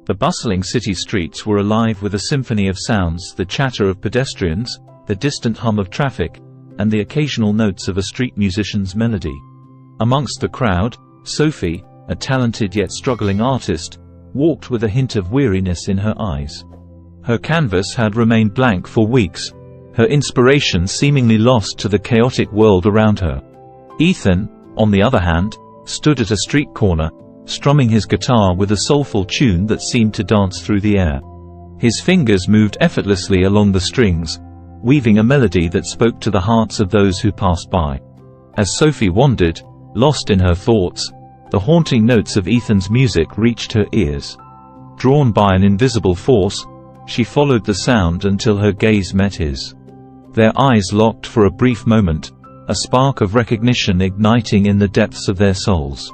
The bustling city streets were alive with a symphony of sounds, the chatter of pedestrians, the distant hum of traffic, and the occasional notes of a street musician's melody. Amongst the crowd, Sophie, a talented yet struggling artist, walked with a hint of weariness in her eyes. Her canvas had remained blank for weeks, her inspiration seemingly lost to the chaotic world around her. Ethan, on the other hand, stood at a street corner, strumming his guitar with a soulful tune that seemed to dance through the air. His fingers moved effortlessly along the strings, weaving a melody that spoke to the hearts of those who passed by. As Sophie wandered, lost in her thoughts, the haunting notes of Ethan's music reached her ears. Drawn by an invisible force, she followed the sound until her gaze met his. Their eyes locked for a brief moment, a spark of recognition igniting in the depths of their souls.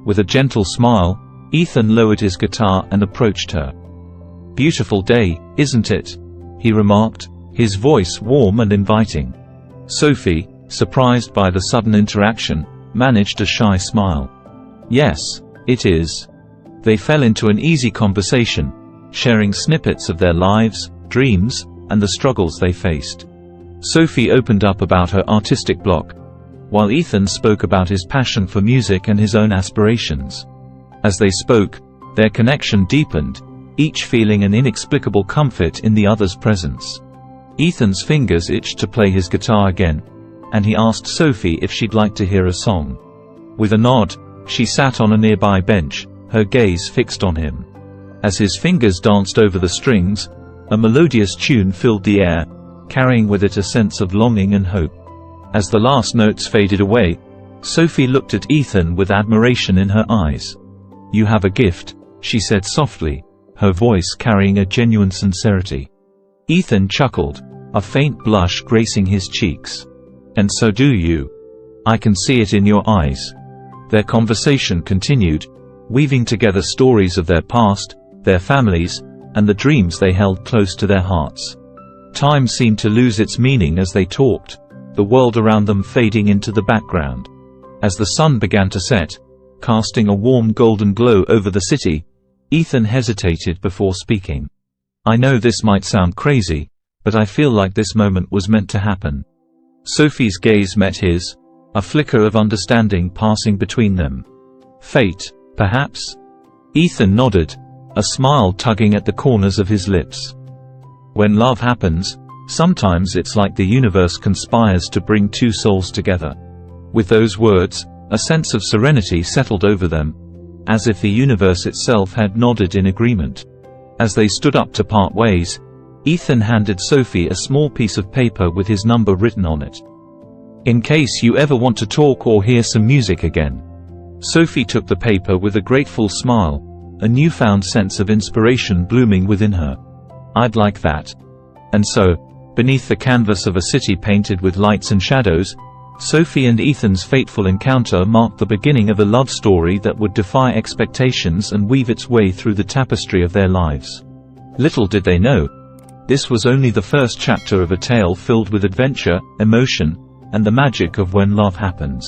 With a gentle smile, Ethan lowered his guitar and approached her. "Beautiful day, isn't it?" he remarked, his voice warm and inviting. Sophie, surprised by the sudden interaction, managed a shy smile. "Yes, it is." They fell into an easy conversation, sharing snippets of their lives, dreams, and the struggles they faced. Sophie opened up about her artistic block, while Ethan spoke about his passion for music and his own aspirations. As they spoke, their connection deepened, each feeling an inexplicable comfort in the other's presence. Ethan's fingers itched to play his guitar again, and he asked Sophie if she'd like to hear a song. With a nod, she sat on a nearby bench, her gaze fixed on him. As his fingers danced over the strings, a melodious tune filled the air, carrying with it a sense of longing and hope. As the last notes faded away, Sophie looked at Ethan with admiration in her eyes. "You have a gift," she said softly, her voice carrying a genuine sincerity. Ethan chuckled, a faint blush gracing his cheeks. "And so do you. I can see it in your eyes." Their conversation continued, weaving together stories of their past, their families, and the dreams they held close to their hearts. Time seemed to lose its meaning as they talked, the world around them fading into the background. As the sun began to set, casting a warm golden glow over the city, Ethan hesitated before speaking. "I know this might sound crazy, but I feel like this moment was meant to happen." Sophie's gaze met his, a flicker of understanding passing between them. "Fate, perhaps?" Ethan nodded, a smile tugging at the corners of his lips. "When love happens, sometimes it's like the universe conspires to bring two souls together." With those words, a sense of serenity settled over them, as if the universe itself had nodded in agreement. As they stood up to part ways, Ethan handed Sophie a small piece of paper with his number written on it. "In case you ever want to talk or hear some music again." Sophie took the paper with a grateful smile, a newfound sense of inspiration blooming within her. "I'd like that." And so, beneath the canvas of a city painted with lights and shadows, Sophie and Ethan's fateful encounter marked the beginning of a love story that would defy expectations and weave its way through the tapestry of their lives. Little did they know, this was only the first chapter of a tale filled with adventure, emotion, and the magic of when love happens.